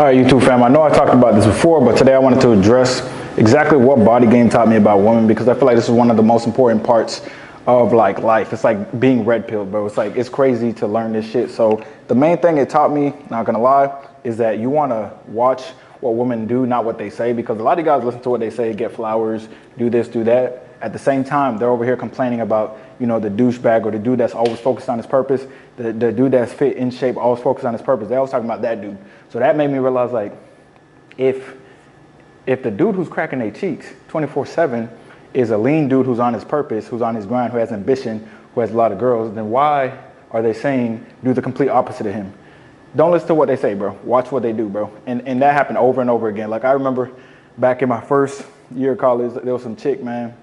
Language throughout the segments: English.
All right, YouTube fam, I know I talked about this before, but today I wanted to address exactly what body game taught me about women, because I feel like this is one of the most important parts of like life. It's like being red pilled, bro. It's like, it's crazy to learn this shit. So the main thing it taught me, not gonna lie, is that you wanna watch what women do, not what they say, because a lot of guys listen to what they say, get flowers, do this, do that. At the same time, they're over here complaining about, you know, the douchebag or the dude that's always focused on his purpose, the dude that's fit in shape, always focused on his purpose. They always talking about that dude. So that made me realize, like, if the dude who's cracking their cheeks 24/7 is a lean dude who's on his purpose, who's on his grind, who has ambition, who has a lot of girls, then why are they saying do the complete opposite of him? Don't listen to what they say, bro. Watch what they do, bro. And that happened over and over again. Like, I remember back in my first year of college, there was some chick, man.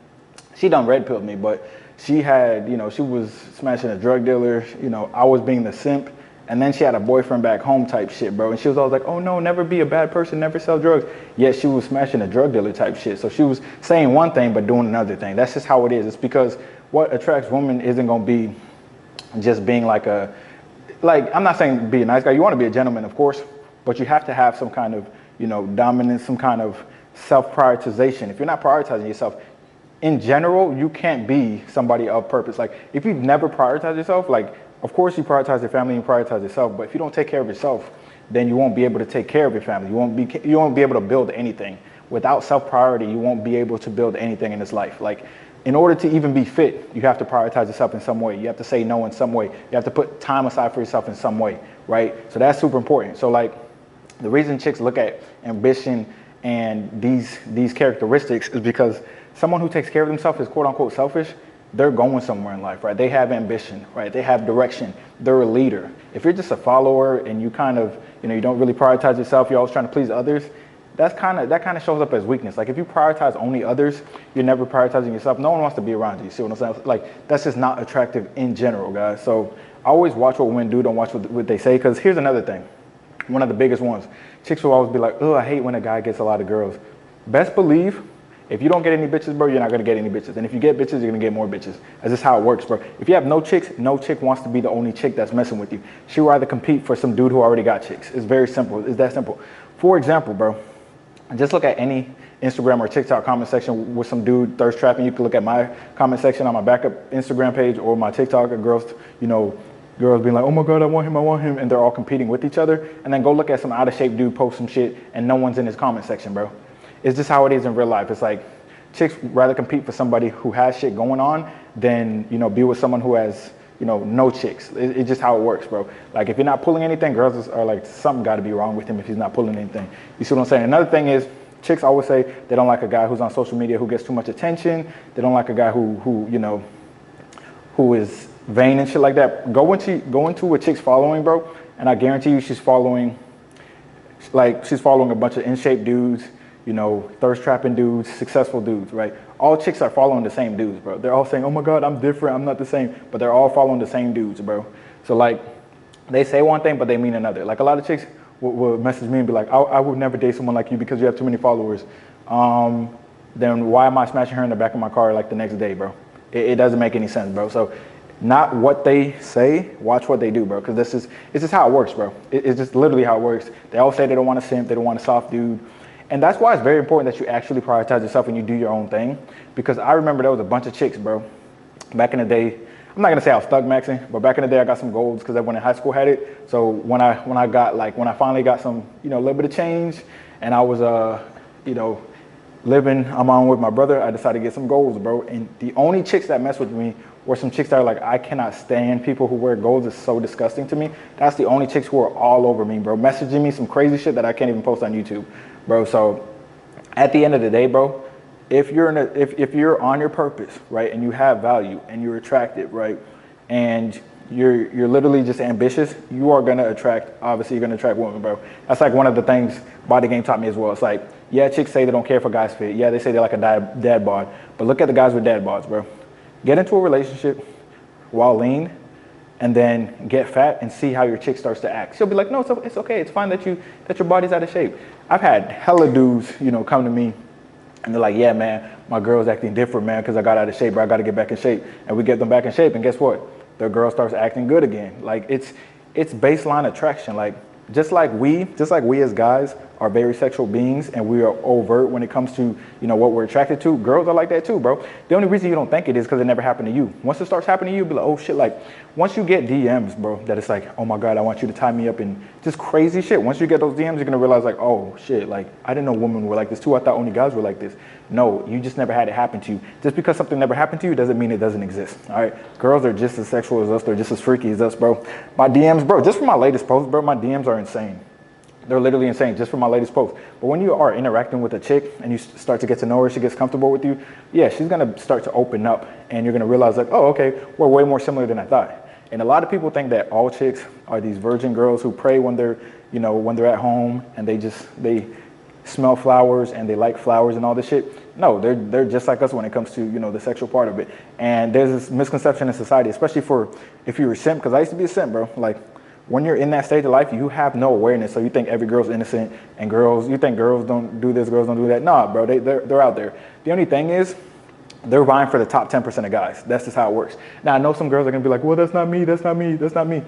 She done red pilled me, but she had, you know, she was smashing a drug dealer. You know, I was being the simp. And then she had a boyfriend back home type shit, bro. And she was always like, oh no, never be a bad person, never sell drugs. Yet she was smashing a drug dealer type shit. So she was saying one thing, but doing another thing. That's just how it is. It's because what attracts women isn't gonna be just being like I'm not saying be a nice guy. You wanna be a gentleman, of course, but you have to have some kind of, you know, dominance, some kind of self-prioritization. If you're not prioritizing yourself, in general, you can't be somebody of purpose. Like, if you never prioritize yourself, like, of course you prioritize your family and you prioritize yourself, but if you don't take care of yourself, then you won't be able to take care of your family. You won't be able to build anything. Without self-priority, you won't be able to build anything in this life. Like, in order to even be fit, you have to prioritize yourself in some way. You have to say no in some way. You have to put time aside for yourself in some way, right? So that's super important. So, like, the reason chicks look at ambition and these characteristics is because someone who takes care of themselves is quote unquote selfish. They're going somewhere in life, right? They have ambition, right? They have direction. They're a leader. If you're just a follower and you kind of, you know, you don't really prioritize yourself, you're always trying to please others, that kind of shows up as weakness. Like, if you prioritize only others, you're never prioritizing yourself. No one wants to be around you. You see what I'm saying? Like, that's just not attractive in general, guys. So always watch what women do. Don't watch what they say. Because here's another thing. One of the biggest ones. Chicks will always be like, oh, I hate when a guy gets a lot of girls. Best believe, if you don't get any bitches, bro, you're not gonna get any bitches. And if you get bitches, you're gonna get more bitches. That's just how it works, bro. If you have no chicks, no chick wants to be the only chick that's messing with you. She would rather compete for some dude who already got chicks. It's very simple. It's that simple. For example, bro, just look at any Instagram or TikTok comment section with some dude thirst trapping. You can look at my comment section on my backup Instagram page or my TikTok, and girls, you know, girls being like, oh my God, I want him, and they're all competing with each other. And then go look at some out of shape dude post some shit and no one's in his comment section, bro. It's just how it is in real life. It's like, chicks rather compete for somebody who has shit going on than, you know, be with someone who has, you know, no chicks. It's just how it works, bro. Like, if you're not pulling anything, girls are like, something got to be wrong with him if he's not pulling anything. You see what I'm saying? Another thing is, chicks always say they don't like a guy who's on social media who gets too much attention. They don't like a guy who you know, who is vain and shit like that. Go into a chick's following, bro, and I guarantee you she's following a bunch of in-shape dudes, you know, thirst trapping dudes, successful dudes, right? All chicks are following the same dudes, bro. They're all saying, oh my God, I'm different, I'm not the same, but they're all following the same dudes, bro. So, like, they say one thing, but they mean another. Like, a lot of chicks will message me and be like, I would never date someone like you because you have too many followers. Then why am I smashing her in the back of my car like the next day, bro? It doesn't make any sense, bro. So, not what they say, watch what they do, bro. Because it's just how it works, bro. It's just literally how it works. They all say they don't want a simp, they don't want a soft dude. And that's why it's very important that you actually prioritize yourself and you do your own thing. Because I remember there was a bunch of chicks, bro. Back in the day, I'm not gonna say I was thug maxing, but back in the day I got some golds because everyone in high school had it. So when I finally got some, you know, a little bit of change, and I was you know, living on my own with my brother, I decided to get some golds, bro. And the only chicks that messed with me were some chicks that are like, I cannot stand people who wear golds. It's so disgusting to me. That's the only chicks who are all over me, bro, messaging me some crazy shit that I can't even post on YouTube, bro. So at the end of the day, bro, if you're on your purpose, right, and you have value and you're attractive, right, and you're literally just ambitious, you are gonna attract, obviously you're gonna attract women, bro. That's like one of the things Body Game taught me as well. It's like, yeah, chicks say they don't care for guys fit. Yeah, they say they like a dad bod, but look at the guys with dad bods, bro. Get into a relationship while lean, and then get fat and see how your chick starts to act. She'll be like, no, it's okay. It's fine that your body's out of shape. I've had hella dudes, you know, come to me and they're like, yeah, man, my girl's acting different, man, because I got out of shape, or I got to get back in shape. And we get them back in shape, and guess what? Their girl starts acting good again. Like, it's baseline attraction. Like, just like we as guys are very sexual beings and we are overt when it comes to, you know, what we're attracted to, girls are like that too, bro. The only reason you don't think it is because it never happened to you. Once it starts happening to you, you'll be like, oh shit, like once you get DMs, bro, that it's like, oh my God, I want you to tie me up and just crazy shit. Once you get those DMs, you're gonna realize like, oh shit, like I didn't know women were like this too. I thought only guys were like this. No, you just never had it happen to you. Just because something never happened to you doesn't mean it doesn't exist, all right? Girls are just as sexual as us. They're just as freaky as us, bro. My DMs, bro, just for my latest post, bro, my DMs are insane. They're literally insane just for my latest post. But when you are interacting with a chick and you start to get to know her, she gets comfortable with you, yeah, she's gonna start to open up and you're gonna realize like, oh, okay, we're way more similar than I thought. And a lot of people think that all chicks are these virgin girls who pray when they're, you know, when they're at home and they smell flowers and they like flowers and all this shit. No, they're just like us when it comes to, you know, the sexual part of it. And there's this misconception in society, especially for if you're a simp, because I used to be a simp, bro. Like, when you're in that stage of life, you have no awareness. So you think every girl's innocent and you think girls don't do this, girls don't do that. Nah, bro, they're out there. The only thing is, they're vying for the top 10% of guys. That's just how it works. Now, I know some girls are gonna be like, well, that's not me, that's not me, that's not me.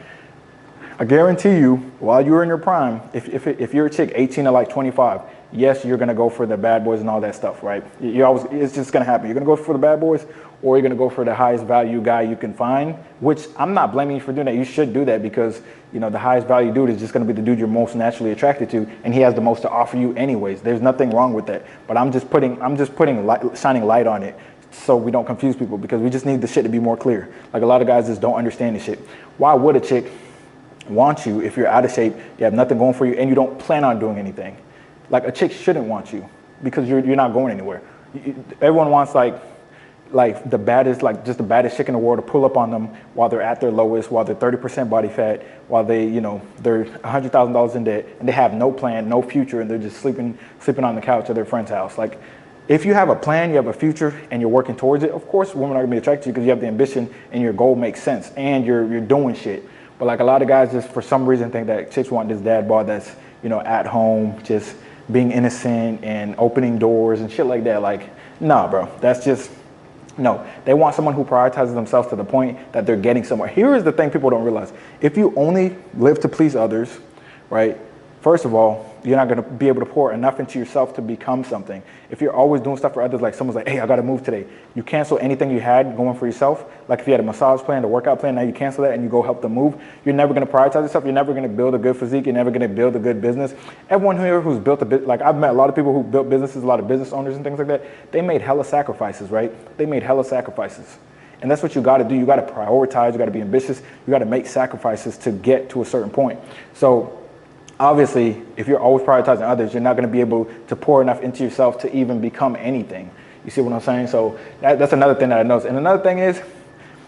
I guarantee you, while you're in your prime, if you're a chick 18 to like 25, yes, you're gonna go for the bad boys and all that stuff, right? It's just gonna happen. You're gonna go for the bad boys, or you're gonna go for the highest value guy you can find, which I'm not blaming you for doing that. You should do that because, you know, the highest value dude is just gonna be the dude you're most naturally attracted to, and he has the most to offer you anyways. There's nothing wrong with that. But I'm just shining light on it so we don't confuse people, because we just need the shit to be more clear. Like, a lot of guys just don't understand this shit. Why would a chick want you if you're out of shape, you have nothing going for you, and you don't plan on doing anything? Like, a chick shouldn't want you because you're not going anywhere. Everyone wants like the baddest, like just the baddest chick in the world to pull up on them while they're at their lowest, while they're 30% body fat, while they, you know, they're $100,000 in debt and they have no plan, no future, and they're just sleeping on the couch at their friend's house. Like, if you have a plan, you have a future, and you're working towards it, of course women are gonna be attracted to you because you have the ambition and your goal makes sense and you're doing shit. But like, a lot of guys just for some reason think that chicks want this dad bod that's, you know, at home, just being innocent and opening doors and shit like that. Like, nah, bro, that's just, no. They want someone who prioritizes themselves to the point that they're getting somewhere. Here is the thing people don't realize. If you only live to please others, right, first of all, you're not gonna be able to pour enough into yourself to become something. If you're always doing stuff for others, like someone's like, hey, I gotta move today. You cancel anything you had going for yourself. Like if you had a massage plan, a workout plan, now you cancel that and you go help them move. You're never gonna prioritize yourself. You're never gonna build a good physique. You're never gonna build a good business. Everyone here who's built a bit, like I've met a lot of people who built businesses, a lot of business owners and things like that. They made hella sacrifices, right? They made hella sacrifices. And that's what you gotta do. You gotta prioritize, you gotta be ambitious. You gotta make sacrifices to get to a certain point. So, obviously, if you're always prioritizing others, you're not going to be able to pour enough into yourself to even become anything. You see what I'm saying? So that's another thing that I noticed. And another thing is,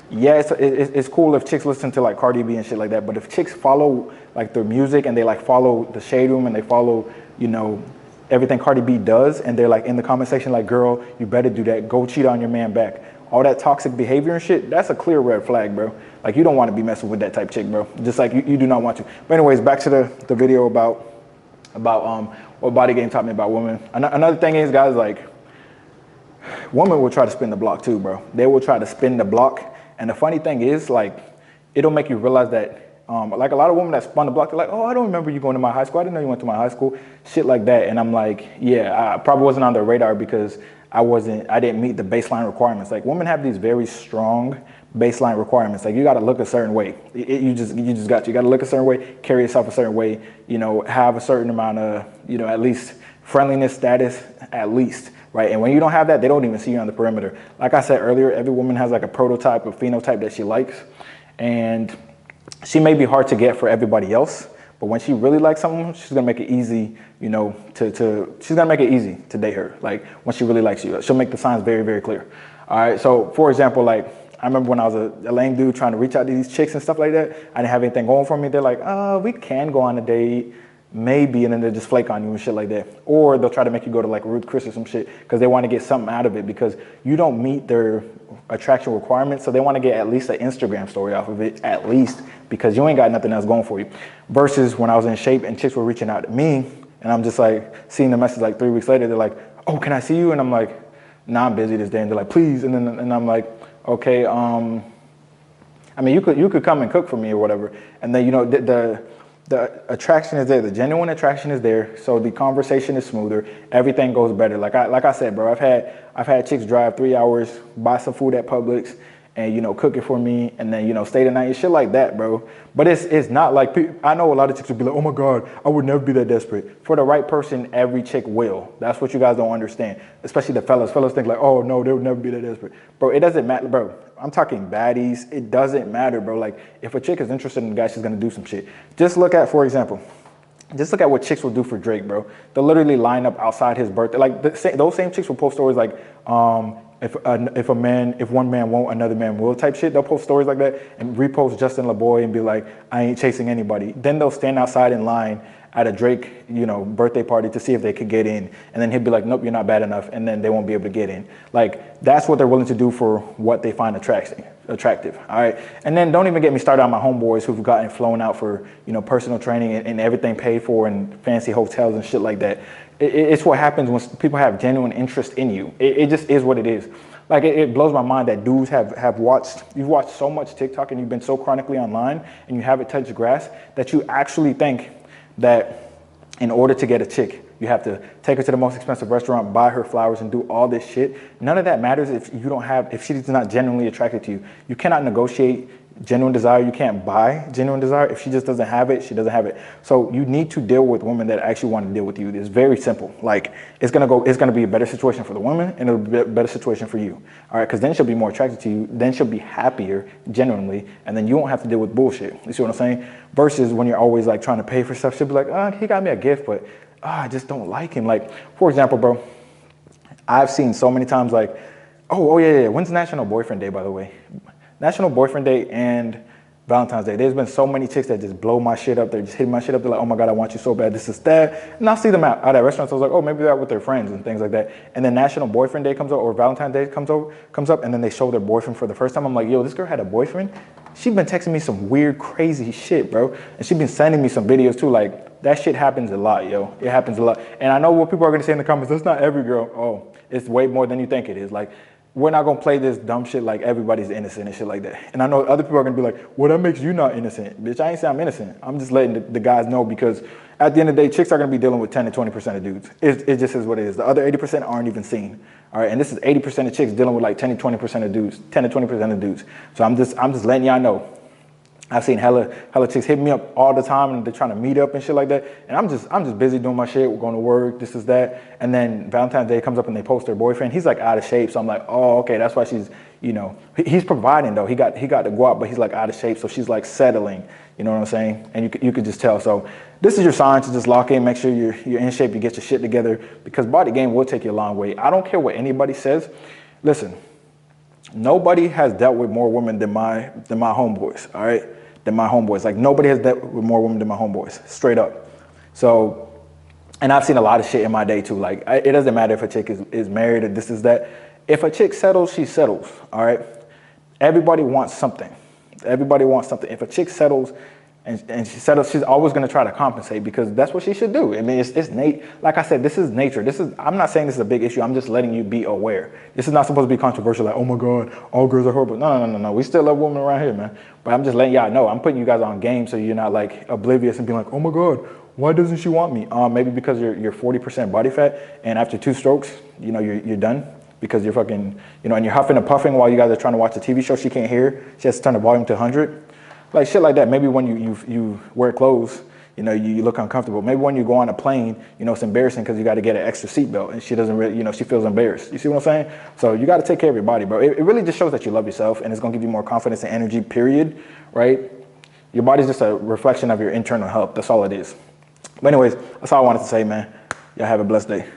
yeah, it's cool if chicks listen to like Cardi B and shit like that. But if chicks follow like their music and they like follow the Shade Room and they follow, you know, everything Cardi B does, and they're like in the comment section like, girl, you better do that. Go cheat on your man back. All that toxic behavior and shit, that's a clear red flag, bro. Like, you don't want to be messing with that type chick, bro. Just like you do not want to. But anyways, back to the video about what BodyGame taught me about women. Another thing is, guys, like, women will try to spin the block too, bro. They will try to spin the block. And the funny thing is, like, it'll make you realize that, like, a lot of women that spun the block, they're like, oh, I don't remember you going to my high school. I didn't know you went to my high school. Shit like that. And I'm like, yeah, I probably wasn't on their radar because I didn't meet the baseline requirements. Like, women have these very strong baseline requirements. Like, you got to look a certain way. You got to look a certain way, carry yourself a certain way, you know, have a certain amount of, you know, at least friendliness status, at least, right? And when you don't have that, they don't even see you on the perimeter. Like I said earlier, every woman has like a prototype, a phenotype that she likes, and she may be hard to get for everybody else. But when she really likes someone, she's gonna make it easy, you know, she's gonna make it easy to date her. Like, when she really likes you, she'll make the signs very, very clear. All right, so for example, like, I remember when I was a lame dude trying to reach out to these chicks and stuff like that, I didn't have anything going for me. They're like, we can go on a date, maybe, and then they'll just flake on you and shit like that. Or they'll try to make you go to like Ruth Chris or some shit because they want to get something out of it because you don't meet their attraction requirements. So they want to get at least an Instagram story off of it, at least, because you ain't got nothing else going for you. Versus when I was in shape and chicks were reaching out to me and I'm just like seeing the message like 3 weeks later, they're like, oh, can I see you? And I'm like, nah, I'm busy this day. And they're like, please. And I'm like, okay, I mean, you could come and cook for me or whatever. And then, you know, the attraction is there, the genuine attraction is there, so the conversation is smoother, everything goes better. Like I said, bro, I've had chicks drive 3 hours, buy some food at Publix, and cook it for me, and then stay the night and shit like that, bro. But it's not like I know a lot of chicks would be like, oh my god, I would never be that desperate. For the right person, every chick will. That's what you guys don't understand, especially the fellas. Fellas think like, oh no, they would never be that desperate, bro. It doesn't matter, bro. I'm talking baddies. It doesn't matter, bro. Like if a chick is interested in a guy, she's gonna do some shit. Just look at, for example. Just look at what chicks will do for Drake, bro. They'll literally line up outside his birthday. Like those same chicks will post stories like, if one man won't, another man will type shit. They'll post stories like that and repost Justin LaBoy and be like, I ain't chasing anybody. Then they'll stand outside in line at a Drake, birthday party to see if they could get in. And then he'll be like, nope, you're not bad enough. And then they won't be able to get in. Like, that's what they're willing to do for what they find attractive. All right. And then don't even get me started on my homeboys who've gotten flown out for, personal training and everything paid for and fancy hotels and shit like that. It's what happens when people have genuine interest in you. It just is what it is. Like, it blows my mind that dudes you've watched so much TikTok and you've been so chronically online and you haven't touched grass that you actually think that in order to get a chick, you have to take her to the most expensive restaurant, buy her flowers, and do all this shit. None of that matters if she's not genuinely attracted to you. You cannot negotiate genuine desire. You can't buy genuine desire. If she just doesn't have it, she doesn't have it. So you need to deal with women that actually want to deal with you. It's very simple. Like, it's gonna be a better situation for the woman and it'll be a better situation for you. All right, because then she'll be more attracted to you. Then she'll be happier genuinely, and then you won't have to deal with bullshit. You see what I'm saying? Versus when you're always like trying to pay for stuff, she'll be like, he got me a gift, but I just don't like him. Like, for example, bro, I've seen so many times like, oh yeah. When's National Boyfriend Day, by the way? National Boyfriend Day and Valentine's Day. There's been so many chicks that just blow my shit up. They're just hitting my shit up. They're like, oh my God, I want you so bad. This is that. And I'll see them out at restaurants. I was like, oh, maybe they're out with their friends and things like that. And then National Boyfriend Day comes up, or Valentine's Day comes up, and then they show their boyfriend for the first time. I'm like, yo, this girl had a boyfriend? She's been texting me some weird, crazy shit, bro. And she's been sending me some videos too. Like, that shit happens a lot, yo. It happens a lot. And I know what people are gonna say in the comments, that's not every girl. Oh, it's way more than you think it is. Like, we're not gonna play this dumb shit like everybody's innocent and shit like that. And I know other people are gonna be like, well, that makes you not innocent. Bitch, I ain't saying I'm innocent. I'm just letting the guys know, because at the end of the day, chicks are gonna be dealing with 10 to 20% of dudes. It just is what it is. The other 80% aren't even seen. All right, and this is 80% of chicks dealing with like 10 to 20% of dudes, 10 to 20% of dudes. So I'm just letting y'all know. I've seen hella chicks hit me up all the time and they're trying to meet up and shit like that. And I'm just busy doing my shit. We're going to work, this is that. And then Valentine's Day comes up and they post their boyfriend. He's like out of shape. So I'm like, oh, okay, that's why she's, he's providing though. He got to go out, but he's like out of shape. So she's like settling, you know what I'm saying? And you could just tell. So this is your sign to just lock in, make sure you're in shape, you get your shit together, because BodyGame will take you a long way. I don't care what anybody says. Listen, nobody has dealt with more women than my homeboys, all right? Than my homeboys. Like, nobody has dealt with more women than my homeboys, straight up. So, and I've seen a lot of shit in my day too. Like, it doesn't matter if a chick is married or this is that. If a chick settles, she settles, all right? Everybody wants something. Everybody wants something. If a chick settles and she settles, she's always going to try to compensate, because that's what she should do. I mean, it's Nate. Like I said, this is nature. I'm not saying this is a big issue. I'm just letting you be aware. This is not supposed to be controversial. Like, oh my God, all girls are horrible. No. We still love women around here, man. But I'm just letting y'all know. I'm putting you guys on game so you're not like oblivious and being like, oh my God, why doesn't she want me? Maybe because you're 40% body fat, and after 2 strokes, you're done. Because you're fucking, and you're huffing and puffing while you guys are trying to watch a TV show she can't hear. She has to turn the volume to 100. Like shit like that. Maybe when you wear clothes, you look uncomfortable. Maybe when you go on a plane, it's embarrassing because you got to get an extra seatbelt, and she doesn't really, she feels embarrassed. You see what I'm saying? So you got to take care of your body, bro. It really just shows that you love yourself, and it's going to give you more confidence and energy, period, right? Your body's just a reflection of your internal health. That's all it is. But anyways, that's all I wanted to say, man. Y'all have a blessed day.